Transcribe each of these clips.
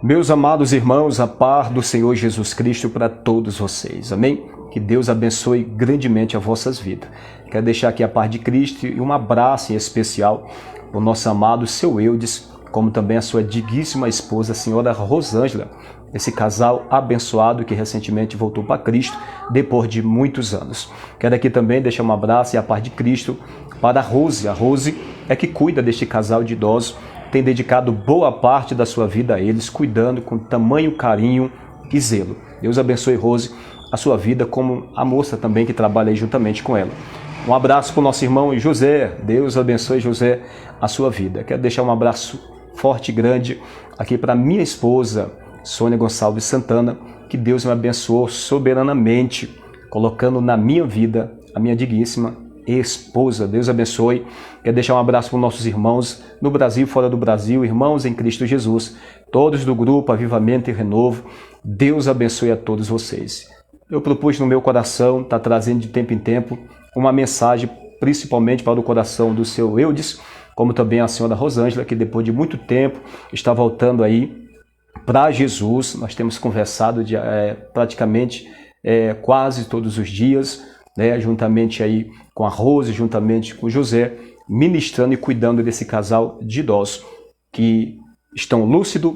Meus amados irmãos, a paz do Senhor Jesus Cristo para todos vocês. Amém? Que Deus abençoe grandemente as vossas vidas. Quero deixar aqui a paz de Cristo e um abraço em especial para o nosso amado seu Eudes, como também a sua digníssima esposa, a senhora Rosângela. Esse casal abençoado que recentemente voltou para Cristo depois de muitos anos. Quero aqui também deixar um abraço e a paz de Cristo para a Rose. A Rose é que cuida deste casal de idosos, tem dedicado boa parte da sua vida a eles, cuidando com tamanho carinho e zelo. Deus abençoe, Rose, a sua vida, como a moça também que trabalha aí juntamente com ela. Um abraço para o nosso irmão José. Deus abençoe, José, a sua vida. Quero deixar um abraço forte e grande aqui para minha esposa, Sônia Gonçalves Santana, que Deus me abençoou soberanamente, colocando na minha vida a minha digníssima esposa. Deus abençoe. Quero deixar um abraço para os nossos irmãos no Brasil e fora do Brasil, irmãos em Cristo Jesus, todos do grupo Avivamento e Renovo. Deus abençoe a todos vocês. Eu propus no meu coração, estar trazendo de tempo em tempo, uma mensagem principalmente para o coração do seu Eudes, como também a senhora Rosângela, que depois de muito tempo está voltando aí para Jesus. Nós temos conversado praticamente quase todos os dias, juntamente aí com a Rose, juntamente com o José, ministrando e cuidando desse casal de idosos que estão lúcidos,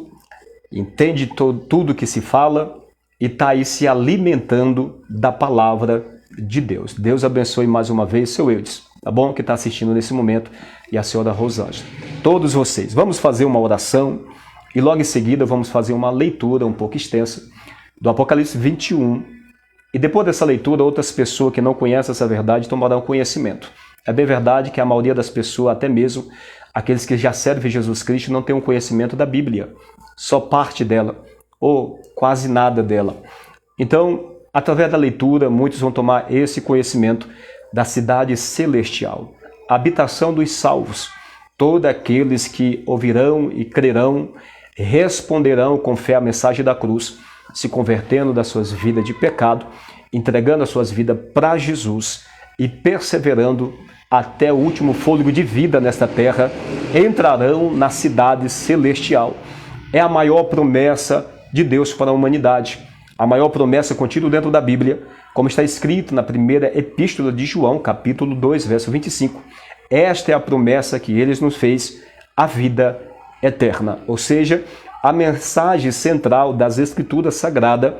entende tudo que se fala e está aí se alimentando da palavra de Deus. Deus abençoe mais uma vez seu Eudes, tá bom? Que está assistindo nesse momento, e a senhora Rosângela. Todos vocês, vamos fazer uma oração e logo em seguida vamos fazer uma leitura um pouco extensa do Apocalipse 21. E depois dessa leitura, outras pessoas que não conhecem essa verdade tomarão conhecimento. É bem verdade que a maioria das pessoas, até mesmo aqueles que já servem Jesus Cristo, não tem um conhecimento da Bíblia. Só parte dela, ou quase nada dela. Então, através da leitura, muitos vão tomar esse conhecimento da cidade celestial, a habitação dos salvos. Todos aqueles que ouvirão e crerão, responderão com fé à mensagem da cruz, se convertendo das suas vidas de pecado, entregando as suas vidas para Jesus e perseverando até o último fôlego de vida nesta terra, entrarão na cidade celestial. É a maior promessa de Deus para a humanidade. A maior promessa contida dentro da Bíblia, como está escrito na primeira epístola de João, capítulo 2, verso 25. Esta é a promessa que ele nos fez, a vida eterna. Ou seja, a mensagem central das Escrituras Sagradas,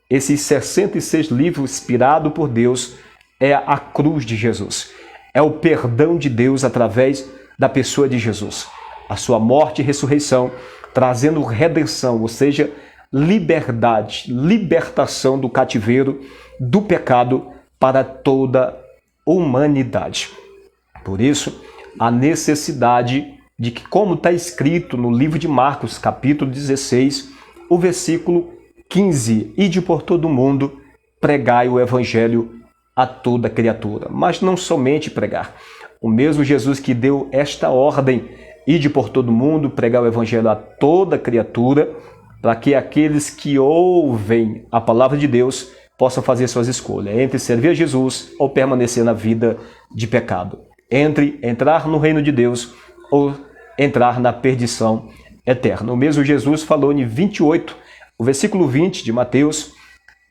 esses 66 livros inspirados por Deus, é a cruz de Jesus. É o perdão de Deus através da pessoa de Jesus. A sua morte e ressurreição, trazendo redenção, ou seja, liberdade, libertação do cativeiro, do pecado para toda a humanidade. Por isso, a necessidade de que, como está escrito no livro de Marcos, capítulo 16, o versículo 15, ide por todo o mundo, pregai o evangelho a toda criatura. Mas não somente pregar. O mesmo Jesus que deu esta ordem, ide por todo o mundo, pregai o evangelho a toda criatura, para que aqueles que ouvem a palavra de Deus possam fazer suas escolhas, entre servir a Jesus ou permanecer na vida de pecado, entre entrar no reino de Deus ou entrar na perdição eterna. O mesmo Jesus falou em 28, o versículo 20 de Mateus,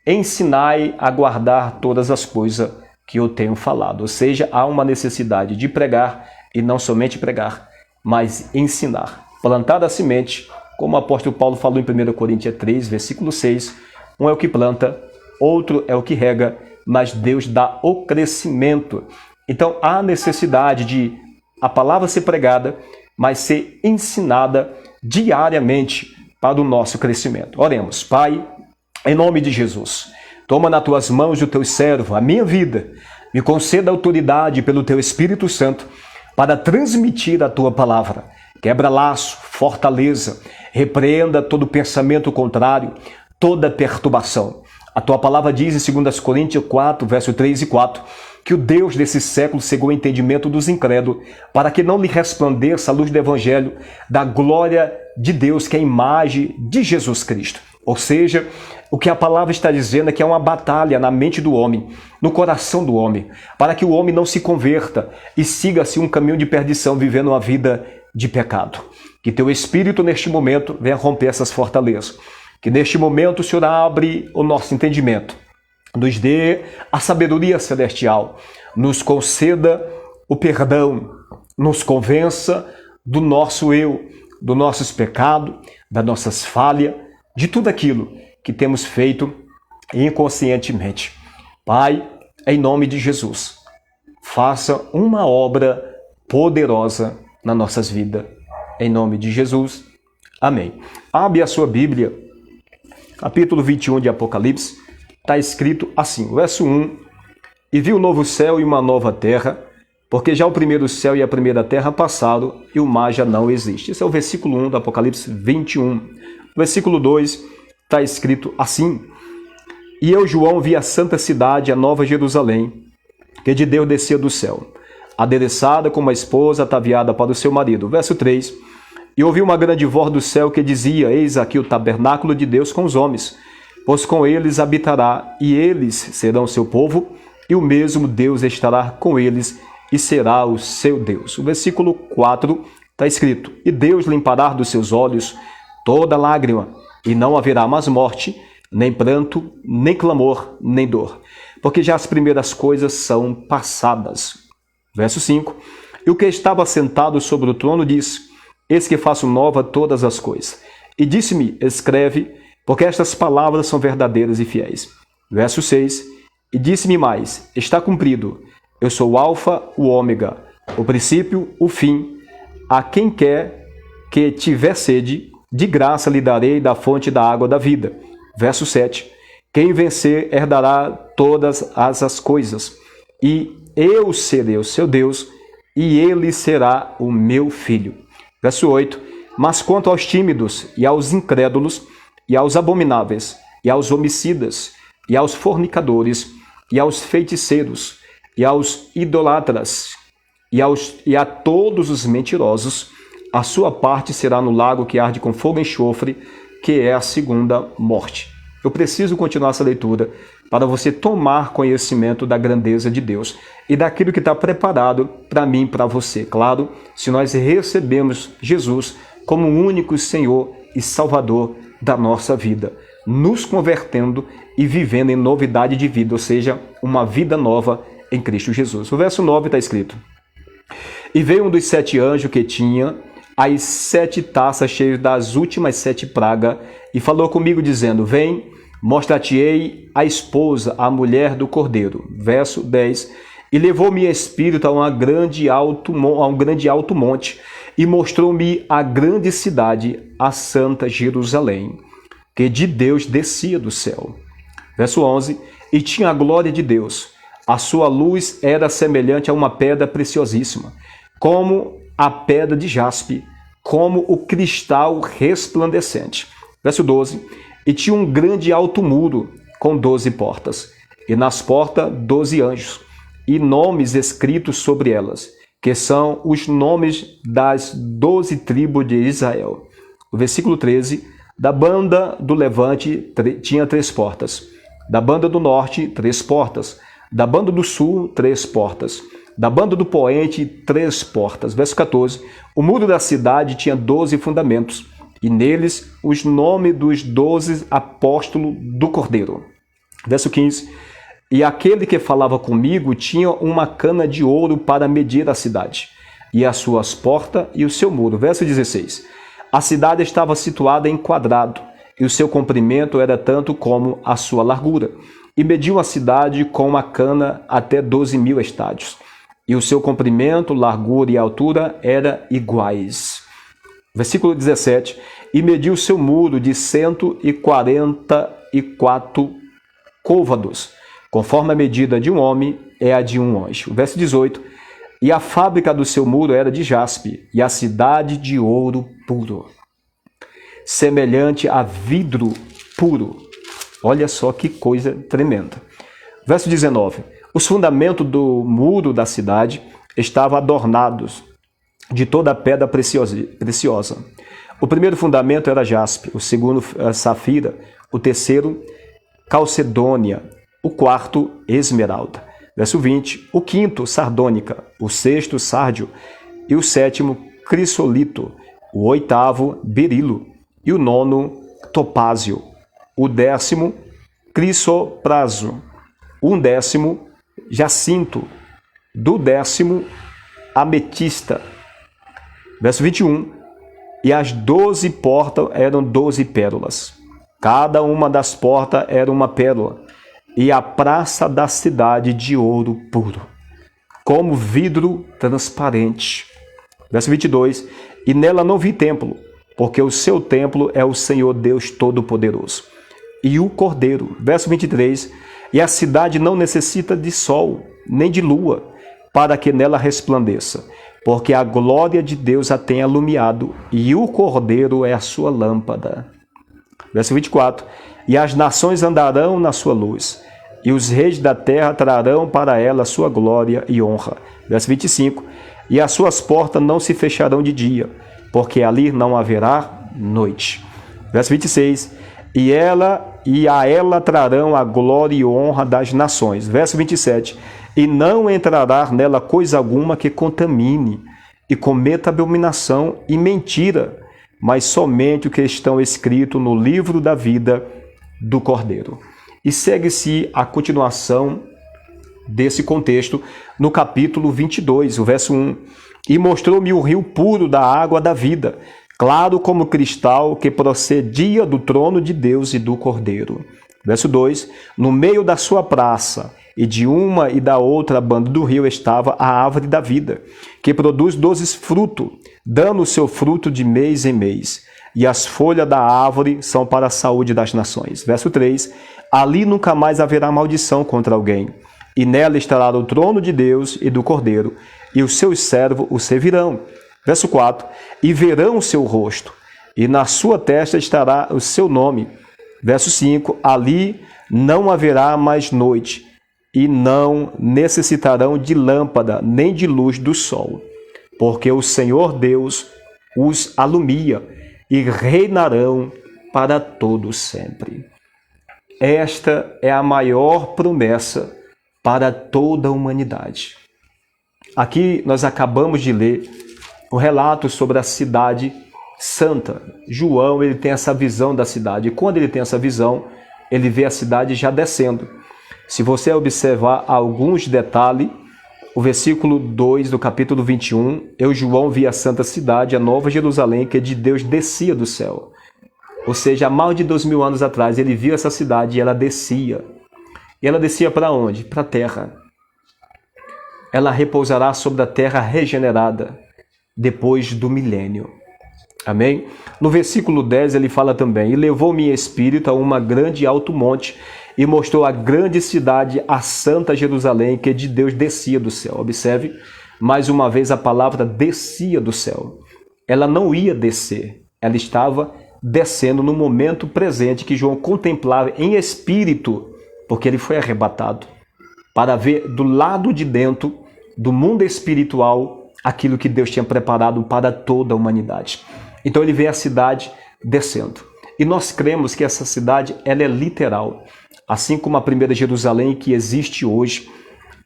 ensinai a guardar todas as coisas que eu tenho falado. Ou seja, há uma necessidade de pregar, e não somente pregar, mas ensinar. Plantar a semente, como o apóstolo Paulo falou em 1 Coríntios 3, versículo 6, um é o que planta, outro é o que rega, mas Deus dá o crescimento. Então, há necessidade de a palavra ser pregada, mas ser ensinada diariamente para o nosso crescimento. Oremos. Pai, em nome de Jesus, toma nas tuas mãos o teu servo, a minha vida, me conceda autoridade pelo teu Espírito Santo para transmitir a tua palavra. Quebra laço, fortaleza, repreenda todo pensamento contrário, toda perturbação. A tua palavra diz em 2 Coríntios 4, verso 3 e 4, que o Deus desse século cegou o entendimento dos incrédulos, para que não lhe resplandeça a luz do Evangelho, da glória de Deus, que é a imagem de Jesus Cristo. Ou seja, o que a palavra está dizendo é que é uma batalha na mente do homem, no coração do homem, para que o homem não se converta e siga-se um caminho de perdição, vivendo uma vida de pecado. Que teu Espírito, neste momento, venha romper essas fortalezas. Que neste momento o Senhor abre o nosso entendimento, nos dê a sabedoria celestial, nos conceda o perdão, nos convença do nosso eu, dos nossos pecados, das nossas falhas, de tudo aquilo que temos feito inconscientemente. Pai, em nome de Jesus, faça uma obra poderosa nas nossas vidas. Em nome de Jesus. Amém. Abre a sua Bíblia, capítulo 21 de Apocalipse, está escrito assim, verso 1, e vi um novo céu e uma nova terra, porque já o primeiro céu e a primeira terra passaram e o mar já não existe. Esse é o versículo 1 do Apocalipse 21. Versículo 2 está escrito assim, e eu, João, vi a santa cidade, a nova Jerusalém, que de Deus descia do céu, adereçada como uma esposa ataviada para o seu marido. Verso 3, e ouvi uma grande voz do céu que dizia, eis aqui o tabernáculo de Deus com os homens, pois com eles habitará, e eles serão seu povo, e o mesmo Deus estará com eles, e será o seu Deus. O versículo 4 está escrito, e Deus limpará dos seus olhos toda lágrima, e não haverá mais morte, nem pranto, nem clamor, nem dor, porque já as primeiras coisas são passadas. Verso 5, e o que estava sentado sobre o trono disse, eis que faço nova todas as coisas. E disse-me, escreve, porque estas palavras são verdadeiras e fiéis. Verso 6, e disse-me mais, está cumprido, eu sou o Alfa, o Ômega, o princípio, o fim. A quem quer que tiver sede, de graça lhe darei da fonte da água da vida. Verso 7, quem vencer herdará todas as coisas, e eu serei o seu Deus, e ele será o meu filho. Verso 8, mas quanto aos tímidos, e aos incrédulos, e aos abomináveis, e aos homicidas, e aos fornicadores, e aos feiticeiros, e aos idolatras, e a todos os mentirosos, a sua parte será no lago que arde com fogo e enxofre, que é a segunda morte. Eu preciso continuar essa leitura para você tomar conhecimento da grandeza de Deus e daquilo que está preparado para mim e para você. Claro, se nós recebemos Jesus como o único Senhor e Salvador da nossa vida, nos convertendo e vivendo em novidade de vida, ou seja, uma vida nova em Cristo Jesus. O verso 9 está escrito, e veio um dos 7 anjos que tinha as 7 taças cheias das últimas 7 pragas, e falou comigo dizendo, vem, mostra-te-ei a esposa, a mulher do Cordeiro. Verso 10, e levou-me espírito a um grande alto monte, e mostrou-me a grande cidade, a santa Jerusalém, que de Deus descia do céu. Verso 11, e tinha a glória de Deus, a sua luz era semelhante a uma pedra preciosíssima, como a pedra de jaspe, como o cristal resplandecente. Verso 12, e tinha um grande alto muro com 12 portas, e nas portas 12 anjos, e nomes escritos sobre elas, que são os nomes das 12 tribos de Israel. O versículo 13, da banda do levante tinha 3 portas, da banda do norte 3 portas, da banda do sul 3 portas, da banda do poente 3 portas. Verso 14, o muro da cidade tinha 12 fundamentos, e neles os nomes dos 12 apóstolos do Cordeiro. Verso 15, e aquele que falava comigo tinha uma cana de ouro para medir a cidade, e as suas portas e o seu muro. Verso 16, a cidade estava situada em quadrado, e o seu comprimento era tanto como a sua largura, e mediu a cidade com uma cana até 12.000 estádios, e o seu comprimento, largura e altura eram iguais. Versículo 17, e mediu o seu muro de 144 côvados, conforme a medida de um homem é a de um anjo. Verso 18, e a fábrica do seu muro era de jaspe, e a cidade de ouro puro, semelhante a vidro puro. Olha só que coisa tremenda. Verso 19, os fundamentos do muro da cidade estavam adornados de toda a pedra preciosa. O primeiro fundamento era jaspe, o segundo safira, o terceiro calcedônia, o quarto esmeralda. Verso 20, o quinto sardônica, o sexto sárdio e o sétimo crisolito o 8º, berilo, e o 9º, topázio, o 10º, crisopraso, o 11º, jacinto, do 10º, ametista. Verso 21, e as 12 portas eram 12 pérolas. Cada uma das portas era uma pérola, e a praça da cidade de ouro puro, como vidro transparente. Verso 22, e nela não vi templo, porque o seu templo é o Senhor Deus Todo-Poderoso, e o Cordeiro. Verso 23, e a cidade não necessita de sol, nem de lua, para que nela resplandeça, porque a glória de Deus a tem alumiado, e o Cordeiro é a sua lâmpada. Verso 24, e as nações andarão na sua luz, e os reis da terra trarão para ela sua glória e honra. Verso 25, e as suas portas não se fecharão de dia, porque ali não haverá noite. Verso 26, e a ela trarão a glória e honra das nações. Verso 27, e não entrará nela coisa alguma que contamine, e cometa abominação e mentira, mas somente o que estão escrito no livro da vida do Cordeiro. E segue-se a continuação desse contexto no capítulo 22, o verso 1. E mostrou-me o rio puro da água da vida, claro como cristal, que procedia do trono de Deus e do Cordeiro. Verso 2. No meio da sua praça, e de uma e da outra banda do rio, estava a árvore da vida, que produz 12 frutos, dando o seu fruto de mês em mês. E as folhas da árvore são para a saúde das nações. Verso 3. Ali nunca mais haverá maldição contra alguém, e nela estará o trono de Deus e do Cordeiro, e os seus servos o servirão. Verso 4. E verão o seu rosto, e na sua testa estará o seu nome. Verso 5. Ali não haverá mais noite, e não necessitarão de lâmpada, nem de luz do sol, porque o Senhor Deus os alumia, e reinarão para todo sempre. Esta é a maior promessa para toda a humanidade. Aqui nós acabamos de ler o relato sobre a cidade santa. João, ele tem essa visão da cidade. E quando ele tem essa visão, ele vê a cidade já descendo. Se você observar alguns detalhes, o versículo 2 do capítulo 21, João via a santa cidade, a nova Jerusalém, que de Deus descia do céu. Ou seja, há mais de 2000 anos atrás, ele viu essa cidade e ela descia. E ela descia para onde? Para a terra. Ela repousará sobre a terra regenerada depois do milênio. Amém? No versículo 10 ele fala também, e levou-me em espírito a uma grande e alto monte, e mostrou a grande cidade, a santa Jerusalém, que de Deus descia do céu. Observe, mais uma vez a palavra descia do céu. Ela não ia descer, ela estava descendo no momento presente que João contemplava em espírito, porque ele foi arrebatado, para ver do lado de dentro do mundo espiritual aquilo que Deus tinha preparado para toda a humanidade. Então ele vê a cidade descendo. E nós cremos que essa cidade ela é literal. Assim como a primeira Jerusalém que existe hoje,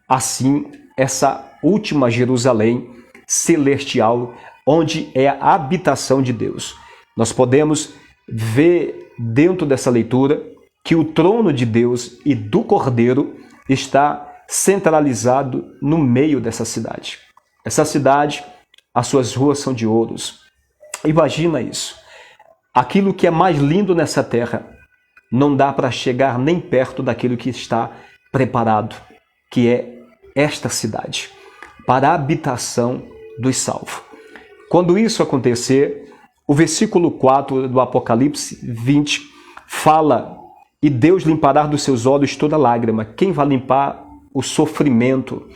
assim essa última Jerusalém celestial, onde é a habitação de Deus. Nós podemos ver dentro dessa leitura que o trono de Deus e do Cordeiro está centralizado no meio dessa cidade. Essa cidade, as suas ruas são de ouros. Imagina isso. Aquilo que é mais lindo nessa terra não dá para chegar nem perto daquilo que está preparado, que é esta cidade, para a habitação dos salvos. Quando isso acontecer, o versículo 4 do Apocalipse 20 fala, e Deus limpará dos seus olhos toda lágrima. Quem vai limpar o sofrimento,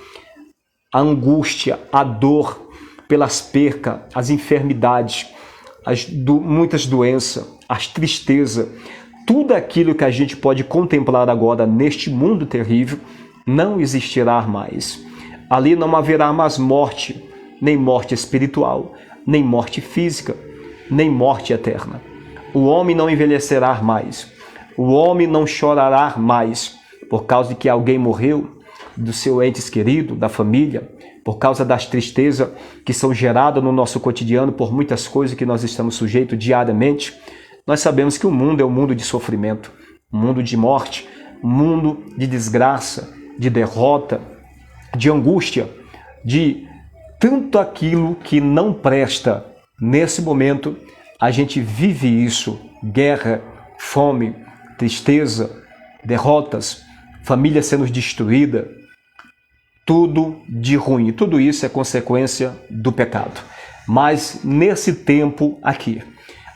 a angústia, a dor pelas percas, as enfermidades, muitas doenças, as tristezas, tudo aquilo que a gente pode contemplar agora neste mundo terrível, não existirá mais. Ali não haverá mais morte, nem morte espiritual, nem morte física, nem morte eterna. O homem não envelhecerá mais. O homem não chorará mais por causa de que alguém morreu, do seu ente querido, da família, por causa das tristezas que são geradas no nosso cotidiano por muitas coisas que nós estamos sujeitos diariamente, nós sabemos que o mundo é um mundo de sofrimento, um mundo de morte, um mundo de desgraça, de derrota, de angústia, de tanto aquilo que não presta. Nesse momento, a gente vive isso, guerra, fome, tristeza, derrotas, família sendo destruída, tudo de ruim. Tudo isso é consequência do pecado. Mas nesse tempo aqui,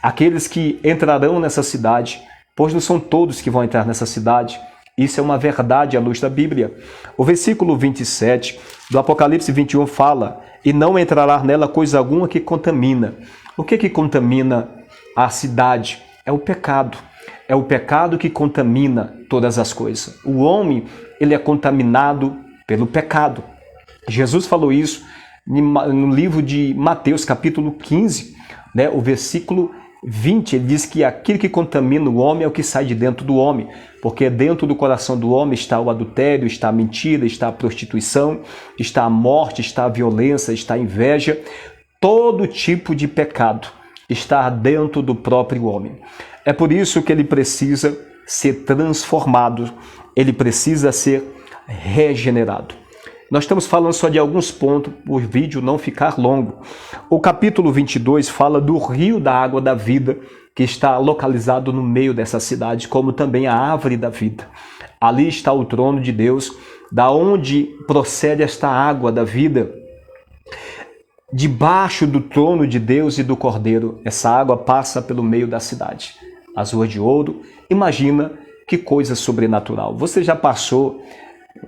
aqueles que entrarão nessa cidade, pois não são todos que vão entrar nessa cidade, isso é uma verdade à luz da Bíblia. O versículo 27 do Apocalipse 21 fala: e não entrará nela coisa alguma que contamina. O que contamina a cidade? É o pecado. É o pecado que contamina todas as coisas. O homem, ele é contaminado pelo pecado. Jesus falou isso no livro de Mateus, capítulo 15, né? O versículo 20, ele diz que aquilo que contamina o homem é o que sai de dentro do homem, porque dentro do coração do homem está o adultério, está a mentira, está a prostituição, está a morte, está a violência, está a inveja. Todo tipo de pecado está dentro do próprio homem. É por isso que ele precisa ser transformado, ele precisa ser regenerado. Nós estamos falando só de alguns pontos, por vídeo não ficar longo. O capítulo 22 fala do rio da água da vida, que está localizado no meio dessa cidade, como também a árvore da vida. Ali está o trono de Deus, da onde procede esta água da vida. Debaixo do trono de Deus e do Cordeiro, essa água passa pelo meio da cidade. As ruas de ouro, imagina que coisa sobrenatural. Você já passou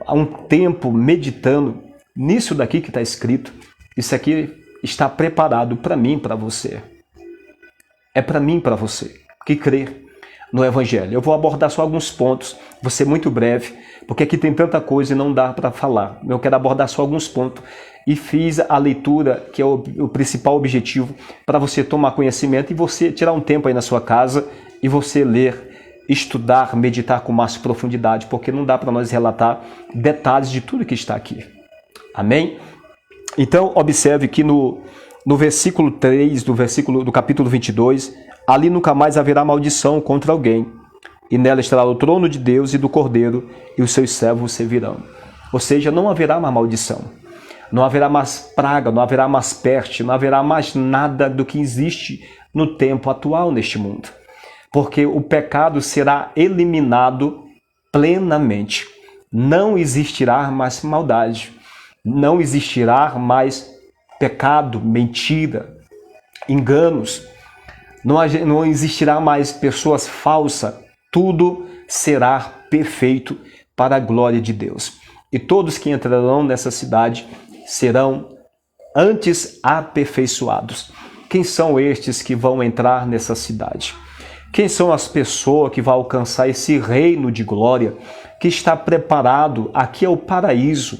há um tempo meditando nisso daqui que está escrito? Isso aqui está preparado para mim, para você. É para mim, para você, que crê no Evangelho. Eu vou abordar só alguns pontos, vou ser muito breve, porque aqui tem tanta coisa e não dá para falar. Eu quero abordar só alguns pontos. E fiz a leitura, que é o principal objetivo, para você tomar conhecimento e você tirar um tempo aí na sua casa e você ler, estudar, meditar com mais profundidade, porque não dá para nós relatar detalhes de tudo que está aqui. Amém? Então, observe que no versículo 3 do capítulo 22, ali nunca mais haverá maldição contra alguém, e nela estará o trono de Deus e do Cordeiro, e os seus servos servirão. Ou seja, não haverá uma maldição, não haverá mais praga, não haverá mais peste, não haverá mais nada do que existe no tempo atual neste mundo. Porque o pecado será eliminado plenamente. Não existirá mais maldade, não existirá mais pecado, mentira, enganos, não existirá mais pessoas falsas. Tudo será perfeito para a glória de Deus. E todos que entrarão nessa cidade serão antes aperfeiçoados. Quem são estes que vão entrar nessa cidade? Quem são as pessoas que vão alcançar esse reino de glória que está preparado? Aqui é o paraíso,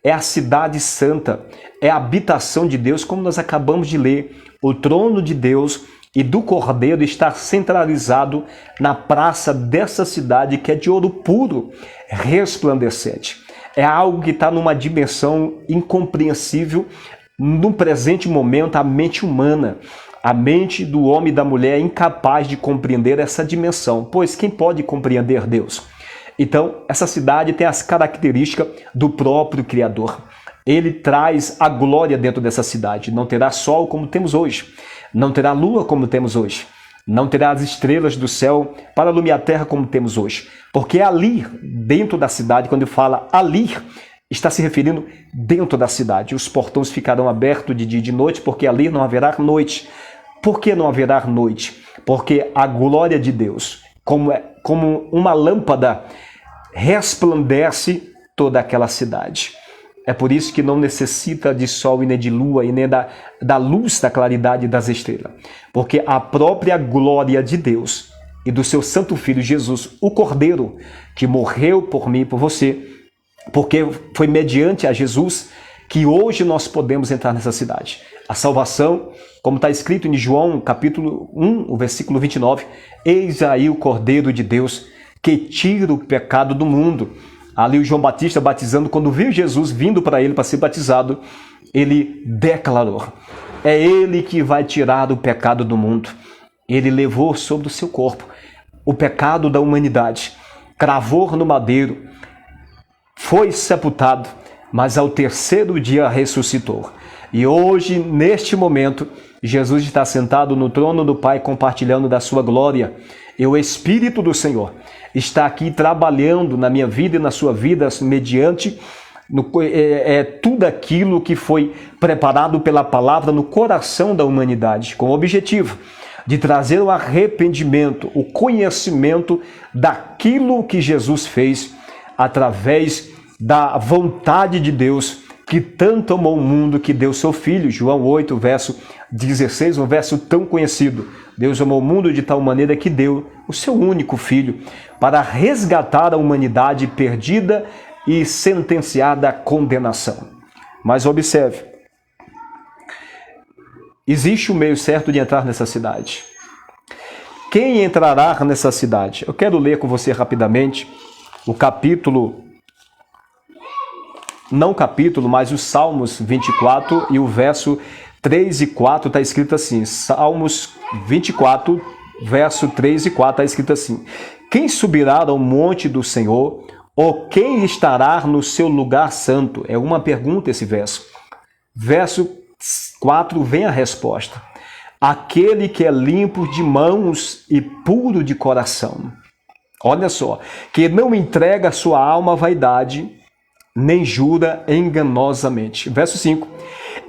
é a cidade santa, é a habitação de Deus, como nós acabamos de ler. O trono de Deus e do Cordeiro está centralizado na praça dessa cidade, que é de ouro puro, resplandecente. É algo que está numa dimensão incompreensível no presente momento. A mente humana, a mente do homem e da mulher é incapaz de compreender essa dimensão, pois quem pode compreender Deus? Então, essa cidade tem as características do próprio Criador. Ele traz a glória dentro dessa cidade. Não terá sol como temos hoje, não terá lua como temos hoje, não terá as estrelas do céu para iluminar a terra como temos hoje. Porque ali, dentro da cidade, quando fala ali, está se referindo dentro da cidade. Os portões ficarão abertos de dia e de noite, porque ali não haverá noite. Por que não haverá noite? Porque a glória de Deus, como uma lâmpada, resplandece toda aquela cidade. É por isso que não necessita de sol e nem de lua e nem da luz, da claridade das estrelas. Porque a própria glória de Deus e do seu santo Filho Jesus, o Cordeiro, que morreu por mim e por você, porque foi mediante a Jesus que hoje nós podemos entrar nessa cidade. A salvação, como está escrito em João, capítulo 1, o versículo 29, eis aí o Cordeiro de Deus que tira o pecado do mundo. Ali o João Batista batizando, quando viu Jesus vindo para ele para ser batizado, ele declarou. É ele que vai tirar o pecado do mundo. Ele levou sobre o seu corpo o pecado da humanidade, cravou no madeiro, foi sepultado, mas ao terceiro dia ressuscitou. E hoje, neste momento, Jesus está sentado no trono do Pai, compartilhando da sua glória. E o Espírito do Senhor está aqui trabalhando na minha vida e na sua vida, mediante tudo aquilo que foi preparado pela palavra no coração da humanidade, com o objetivo de trazer o arrependimento, o conhecimento daquilo que Jesus fez através da vontade de Deus, que tanto amou o mundo que deu seu Filho. João 8, verso 16, um verso tão conhecido. Deus amou o mundo de tal maneira que deu o seu único Filho para resgatar a humanidade perdida e sentenciada à condenação. Mas observe, existe um meio certo de entrar nessa cidade. Quem entrará nessa cidade? Eu quero ler com você rapidamente o mas os Salmos 24 e o verso 3 e 4 está escrito assim. Salmos 24, verso 3 e 4 está escrito assim: quem subirá ao monte do Senhor, ou quem estará no seu lugar santo? É uma pergunta esse verso. Verso 4 vem a resposta: aquele que é limpo de mãos e puro de coração. Olha só, que não entrega sua alma à vaidade, nem jura enganosamente. Verso 5: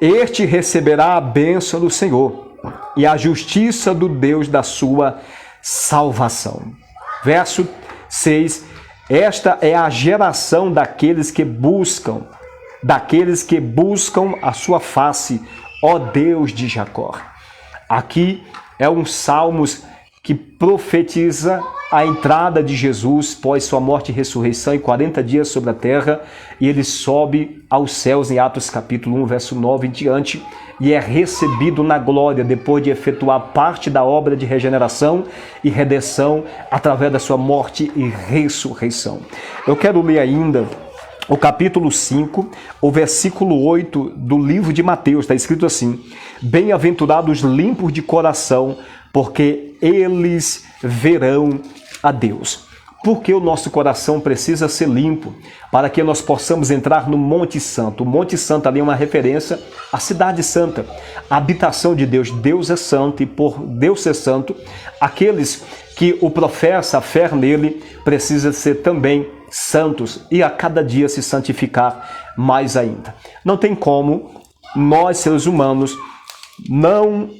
este receberá a bênção do Senhor e a justiça do Deus da sua salvação. Verso 6: esta é a geração daqueles que buscam a sua face, ó Deus de Jacó. Aqui é um Salmos que profetiza a entrada de Jesus pós sua morte e ressurreição em 40 dias sobre a terra, e ele sobe aos céus em Atos capítulo 1, verso 9 em diante, e é recebido na glória depois de efetuar parte da obra de regeneração e redenção através da sua morte e ressurreição. Eu quero ler ainda o capítulo 5, o versículo 8 do livro de Mateus. Está escrito assim: bem-aventurados limpos de coração, porque eles verão a Deus. Porque o nosso coração precisa ser limpo para que nós possamos entrar no Monte Santo. O Monte Santo ali é uma referência à Cidade Santa, a habitação de Deus. Deus é santo, e por Deus ser santo, aqueles que o professam a fé nele precisam ser também santos e a cada dia se santificar mais ainda. Não tem como nós, seres humanos, não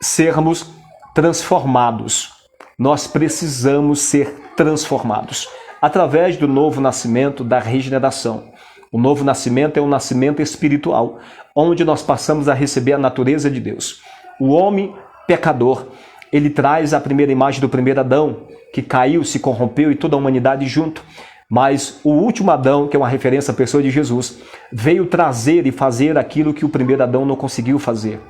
sermos transformados. Nós precisamos ser transformados através do novo nascimento, da regeneração. O novo nascimento é um nascimento espiritual, onde nós passamos a receber a natureza de Deus. O homem pecador, ele traz a primeira imagem do primeiro Adão, que caiu, se corrompeu, e toda a humanidade junto. Mas o último Adão, que é uma referência à pessoa de Jesus, veio trazer e fazer aquilo que o primeiro Adão não conseguiu fazer.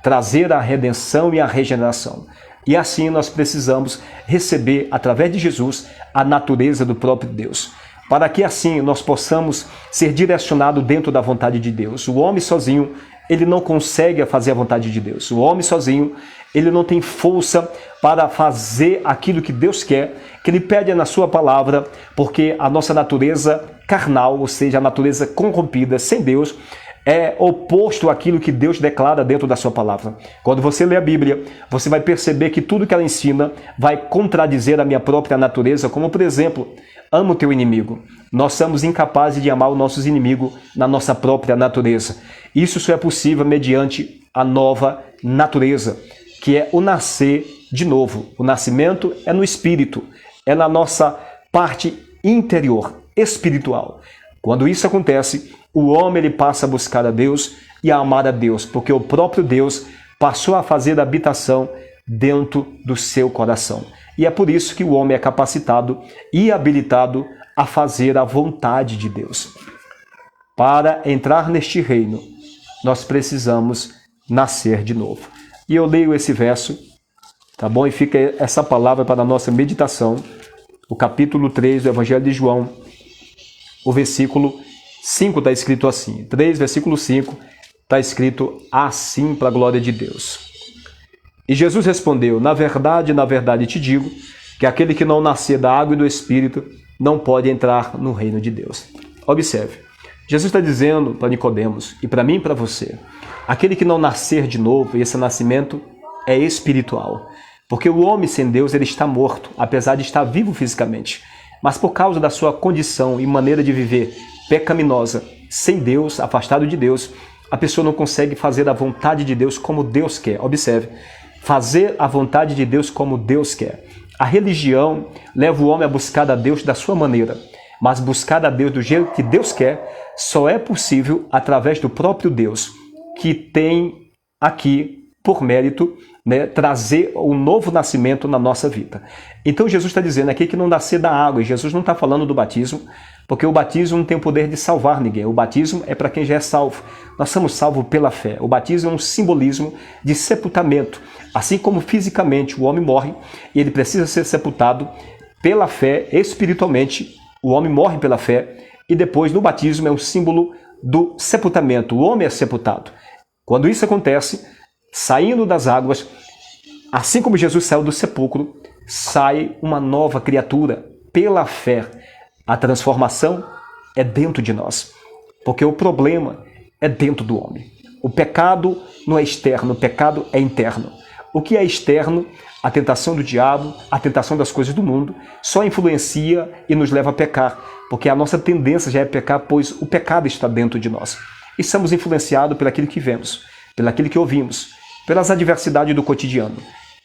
Trazer a redenção e a regeneração. E assim nós precisamos receber, através de Jesus, a natureza do próprio Deus. Para que assim nós possamos ser direcionados dentro da vontade de Deus. O homem sozinho, ele não consegue fazer a vontade de Deus. O homem sozinho, ele não tem força para fazer aquilo que Deus quer, que ele pede na sua palavra, porque a nossa natureza carnal, ou seja, a natureza corrompida, sem Deus, é oposto àquilo que Deus declara dentro da sua palavra. Quando você lê a Bíblia, você vai perceber que tudo que ela ensina vai contradizer a minha própria natureza, como por exemplo, ama o teu inimigo. Nós somos incapazes de amar os nossos inimigos na nossa própria natureza. Isso só é possível mediante a nova natureza, que é o nascer de novo. O nascimento é no espírito, é na nossa parte interior, espiritual. Quando isso acontece, o homem ele passa a buscar a Deus e a amar a Deus, porque o próprio Deus passou a fazer habitação dentro do seu coração. E é por isso que o homem é capacitado e habilitado a fazer a vontade de Deus. Para entrar neste reino, nós precisamos nascer de novo. E eu leio esse verso, tá bom? E fica essa palavra para a nossa meditação. O capítulo 3 do Evangelho de João, o versículo 5 está escrito assim. 3, versículo 5. está escrito assim para a glória de Deus. E Jesus respondeu: na verdade te digo, que aquele que não nascer da água e do Espírito não pode entrar no reino de Deus. Observe, Jesus está dizendo para Nicodemos, e para mim e para você, aquele que não nascer de novo, e esse nascimento é espiritual. Porque o homem sem Deus, ele está morto, apesar de estar vivo fisicamente. Mas por causa da sua condição e maneira de viver pecaminosa, sem Deus, afastado de Deus, a pessoa não consegue fazer a vontade de Deus como Deus quer. Observe, fazer a vontade de Deus como Deus quer. A religião leva o homem a buscar a Deus da sua maneira, mas buscar a Deus do jeito que Deus quer só é possível através do próprio Deus, que tem aqui, por mérito, trazer um novo nascimento na nossa vida. Então Jesus está dizendo aqui que não nascer da água, e Jesus não está falando do batismo, porque o batismo não tem o poder de salvar ninguém. O batismo é para quem já é salvo. Nós somos salvos pela fé. O batismo é um simbolismo de sepultamento. Assim como fisicamente o homem morre e ele precisa ser sepultado pela fé, espiritualmente, o homem morre pela fé, e depois no batismo é um símbolo do sepultamento. O homem é sepultado. Quando isso acontece, saindo das águas, assim como Jesus saiu do sepulcro, sai uma nova criatura pela fé. A transformação é dentro de nós, porque o problema é dentro do homem. O pecado não é externo, o pecado é interno. O que é externo, a tentação do diabo, a tentação das coisas do mundo, só influencia e nos leva a pecar, porque a nossa tendência já é pecar, pois o pecado está dentro de nós. E somos influenciados por aquilo que vemos, pelo aquilo que ouvimos, pelas adversidades do cotidiano.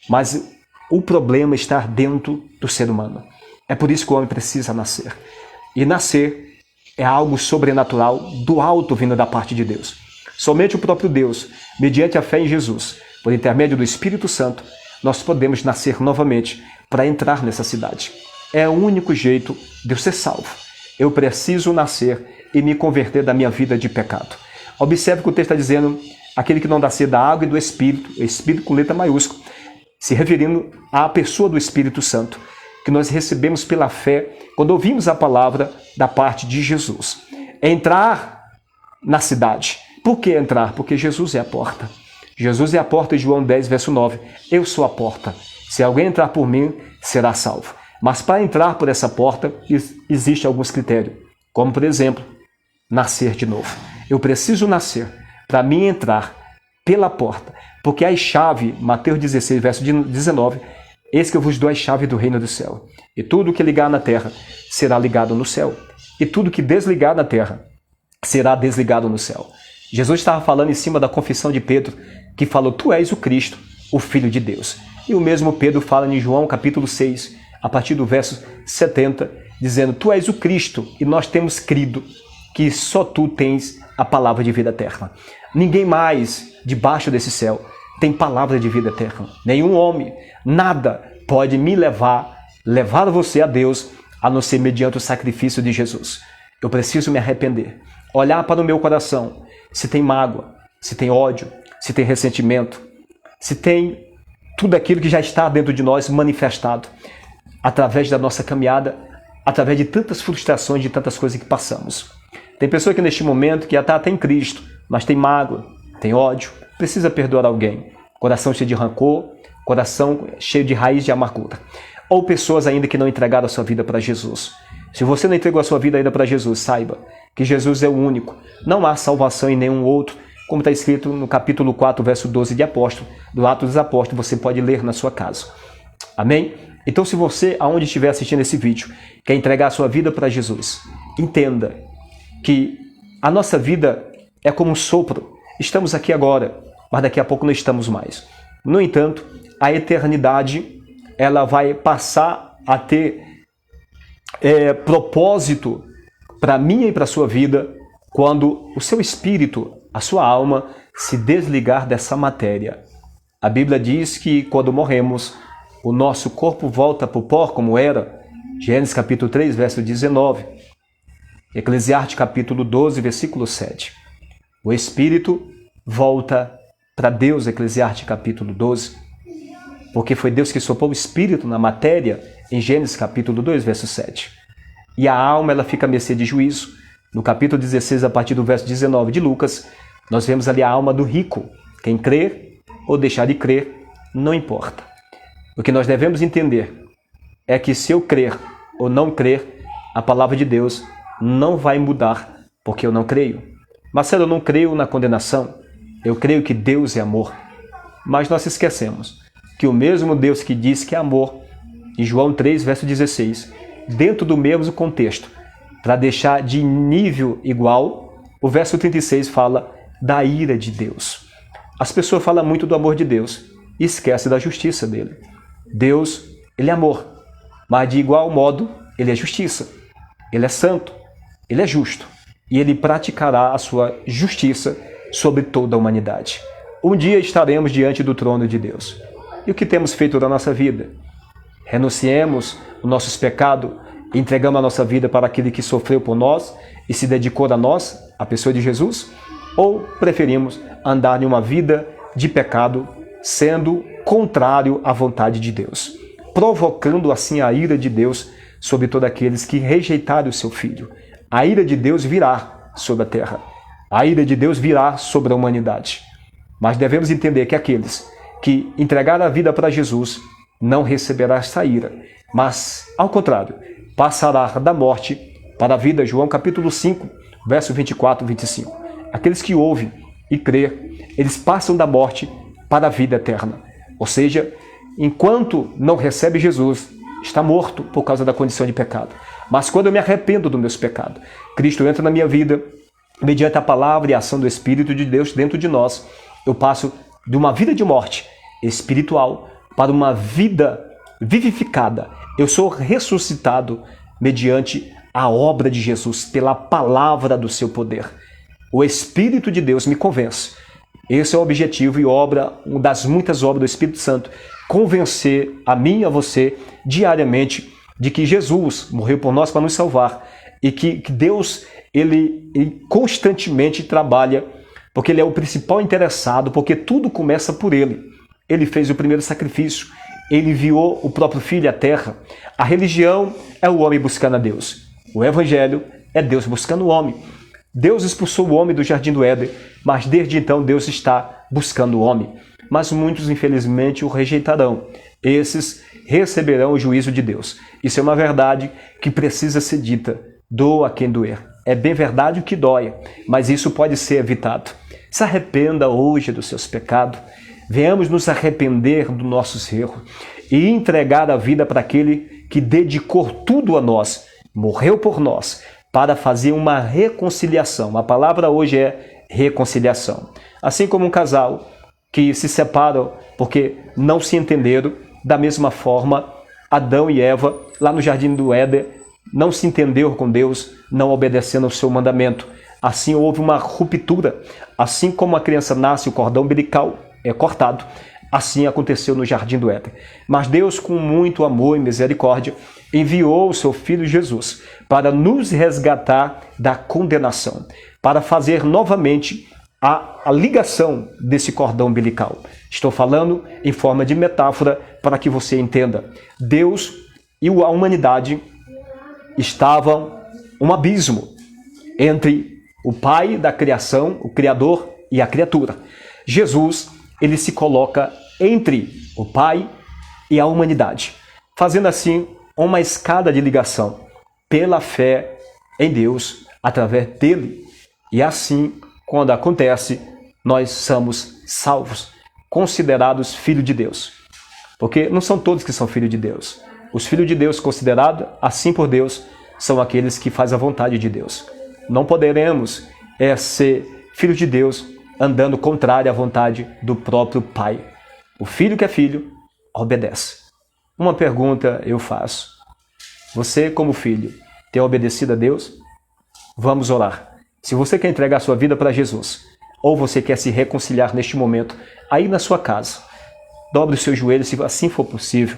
Mas o problema está dentro do ser humano. É por isso que o homem precisa nascer. E nascer é algo sobrenatural do alto vindo da parte de Deus. Somente o próprio Deus, mediante a fé em Jesus, por intermédio do Espírito Santo, nós podemos nascer novamente para entrar nessa cidade. É o único jeito de eu ser salvo. Eu preciso nascer e me converter da minha vida de pecado. Observe que o texto está dizendo: aquele que não nascer da água e do Espírito, Espírito com letra maiúscula, se referindo à pessoa do Espírito Santo, que nós recebemos pela fé quando ouvimos a palavra da parte de Jesus. Entrar na cidade. Por que entrar? Porque Jesus é a porta. Jesus é a porta, João 10, verso 9. Eu sou a porta. Se alguém entrar por mim, será salvo. Mas para entrar por essa porta, existem alguns critérios. Como, por exemplo, nascer de novo. Eu preciso nascer para mim entrar pela porta. Porque a chave, Mateus 16, verso 19, eis que eu vos dou a chave do reino do céu. E tudo que ligar na terra será ligado no céu. E tudo que desligar na terra será desligado no céu. Jesus estava falando em cima da confissão de Pedro, que falou: tu és o Cristo, o Filho de Deus. E o mesmo Pedro fala em João capítulo 6, a partir do verso 70, dizendo: tu és o Cristo, e nós temos crido que só tu tens a palavra de vida eterna. Ninguém mais debaixo desse céu tem palavra de vida eterna. Nenhum homem, nada pode me levar você a Deus, a não ser mediante o sacrifício de Jesus. Eu preciso me arrepender, olhar para o meu coração, se tem mágoa, se tem ódio, se tem ressentimento, se tem tudo aquilo que já está dentro de nós manifestado através da nossa caminhada, através de tantas frustrações, de tantas coisas que passamos. Tem pessoa que neste momento que já está até em Cristo, mas tem mágoa, tem ódio, precisa perdoar alguém. Coração cheio de rancor, coração cheio de raiz de amargura. Ou pessoas ainda que não entregaram a sua vida para Jesus. Se você não entregou a sua vida ainda para Jesus, saiba que Jesus é o único. Não há salvação em nenhum outro, como está escrito no capítulo 4, verso 12 de Apóstolo, do Atos dos Apóstolos, você pode ler na sua casa. Amém? Então, se você, aonde estiver assistindo esse vídeo, quer entregar a sua vida para Jesus, entenda que a nossa vida é como um sopro. Estamos aqui agora, mas daqui a pouco não estamos mais. No entanto, a eternidade, ela vai passar a ter propósito para mim e para a sua vida quando o seu espírito, a sua alma, se desligar dessa matéria. A Bíblia diz que quando morremos, o nosso corpo volta para o pó como era. Gênesis capítulo 3, verso 19. Eclesiastes capítulo 12, versículo 7. O espírito volta para Deus, Eclesiastes capítulo 12. Porque foi Deus que soprou o espírito na matéria, em Gênesis capítulo 2, verso 7. E a alma, ela fica à mercê de juízo. No capítulo 16, a partir do verso 19 de Lucas, Nós vemos ali a alma do rico. Quem crer ou deixar de crer, não importa. O que nós devemos entender é que se eu crer ou não crer, a palavra de Deus não vai mudar, porque eu não creio. Marcelo, eu não creio na condenação. Eu creio que Deus é amor. Mas nós esquecemos que o mesmo Deus que diz que é amor, em João 3, verso 16, dentro do mesmo contexto, para deixar de nível igual, o verso 36 fala da ira de Deus. As pessoas falam muito do amor de Deus e esquecem da justiça dele. Deus, ele é amor, mas de igual modo, ele é justiça. Ele é santo, ele é justo e ele praticará a sua justiça sobre toda a humanidade. Um dia estaremos diante do trono de Deus. E o que temos feito da nossa vida? Renunciemos os nossos pecados, entregamos a nossa vida para aquele que sofreu por nós e se dedicou a nós, a pessoa de Jesus? Ou preferimos andar em uma vida de pecado, sendo contrário à vontade de Deus, provocando assim a ira de Deus sobre todos aqueles que rejeitaram o seu Filho? A ira de Deus virá sobre a terra. A ira de Deus virá sobre a humanidade. Mas devemos entender que aqueles que entregaram a vida para Jesus não receberá essa ira, mas, ao contrário, passará da morte para a vida. João capítulo 5, verso 24 e 25. Aqueles que ouvem e crê, eles passam da morte para a vida eterna. Ou seja, enquanto não recebe Jesus, está morto por causa da condição de pecado. Mas quando eu me arrependo dos meus pecados, Cristo entra na minha vida, mediante a palavra e a ação do Espírito de Deus dentro de nós, eu passo de uma vida de morte espiritual para uma vida vivificada. Eu sou ressuscitado mediante a obra de Jesus, pela palavra do seu poder. O Espírito de Deus me convence. Esse é o objetivo e obra, uma das muitas obras do Espírito Santo, convencer a mim e a você diariamente de que Jesus morreu por nós para nos salvar e que Deus ele constantemente trabalha, porque ele é o principal interessado, porque tudo começa por ele. Ele fez o primeiro sacrifício, ele enviou o próprio Filho à terra. A religião é o homem buscando a Deus. O Evangelho é Deus buscando o homem. Deus expulsou o homem do jardim do Éden, mas desde então Deus está buscando o homem. Mas muitos, infelizmente, o rejeitarão. Esses receberão o juízo de Deus. Isso é uma verdade que precisa ser dita. Doa quem doer. É bem verdade o que dói, mas isso pode ser evitado. Se arrependa hoje dos seus pecados. Venhamos nos arrepender dos nossos erros e entregar a vida para aquele que dedicou tudo a nós, morreu por nós, para fazer uma reconciliação. A palavra hoje é reconciliação. Assim como um casal que se separam porque não se entenderam, da mesma forma, Adão e Eva, lá no jardim do Éden, não se entenderam com Deus, não obedecendo ao seu mandamento. Assim houve uma ruptura. Assim como a criança nasce, o cordão umbilical é cortado, assim aconteceu no jardim do Éden. Mas Deus, com muito amor e misericórdia, enviou o seu Filho Jesus para nos resgatar da condenação, para fazer novamente a ligação desse cordão umbilical. Estou falando em forma de metáfora para que você entenda. Deus e a humanidade estavam um abismo entre o Pai da criação, o Criador, e a criatura. Jesus, ele se coloca entre o Pai e a humanidade, fazendo assim uma escada de ligação pela fé em Deus, através dele. E assim, quando acontece, nós somos salvos, considerados filhos de Deus. Porque não são todos que são filhos de Deus. Os filhos de Deus considerados assim por Deus são aqueles que fazem a vontade de Deus. Não poderemos ser filhos de Deus andando contrário à vontade do próprio Pai. O filho que é filho, obedece. Uma pergunta eu faço. Você, como filho, tem obedecido a Deus? Vamos orar. Se você quer entregar sua vida para Jesus, ou você quer se reconciliar neste momento, aí na sua casa, dobre os seus joelhos, se assim for possível.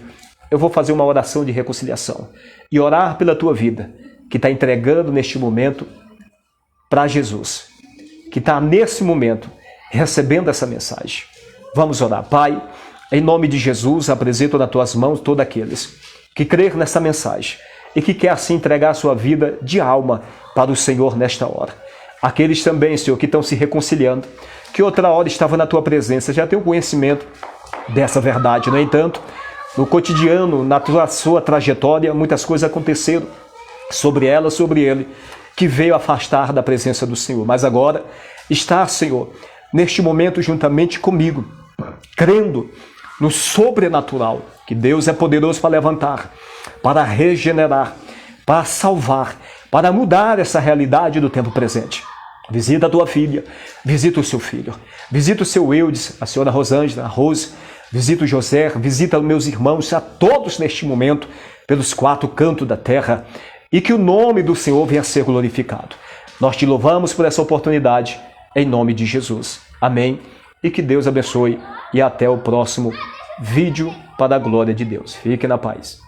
Eu vou fazer uma oração de reconciliação e orar pela tua vida, que está entregando neste momento para Jesus, que está nesse momento recebendo essa mensagem. Vamos orar. Pai, em nome de Jesus, apresento nas tuas mãos todos aqueles que crer nessa mensagem e que quer assim entregar a sua vida de alma para o Senhor nesta hora. Aqueles também, Senhor, que estão se reconciliando, que outra hora estavam na Tua presença, já têm o conhecimento dessa verdade. No entanto, no cotidiano, na sua trajetória, muitas coisas aconteceram sobre ela, sobre ele, que veio afastar da presença do Senhor. Mas agora está, Senhor, neste momento juntamente comigo, crendo no sobrenatural, que Deus é poderoso para levantar, para regenerar, para salvar, para mudar essa realidade do tempo presente. Visita a tua filha, visita o seu filho, visita o seu Eudes, a senhora Rosângela, a Rose, visita o José, visita os meus irmãos, a todos neste momento, pelos 4 cantos da terra, e que o nome do Senhor venha a ser glorificado. Nós te louvamos por essa oportunidade, em nome de Jesus. Amém. E que Deus abençoe e até o próximo vídeo para a glória de Deus. Fique na paz.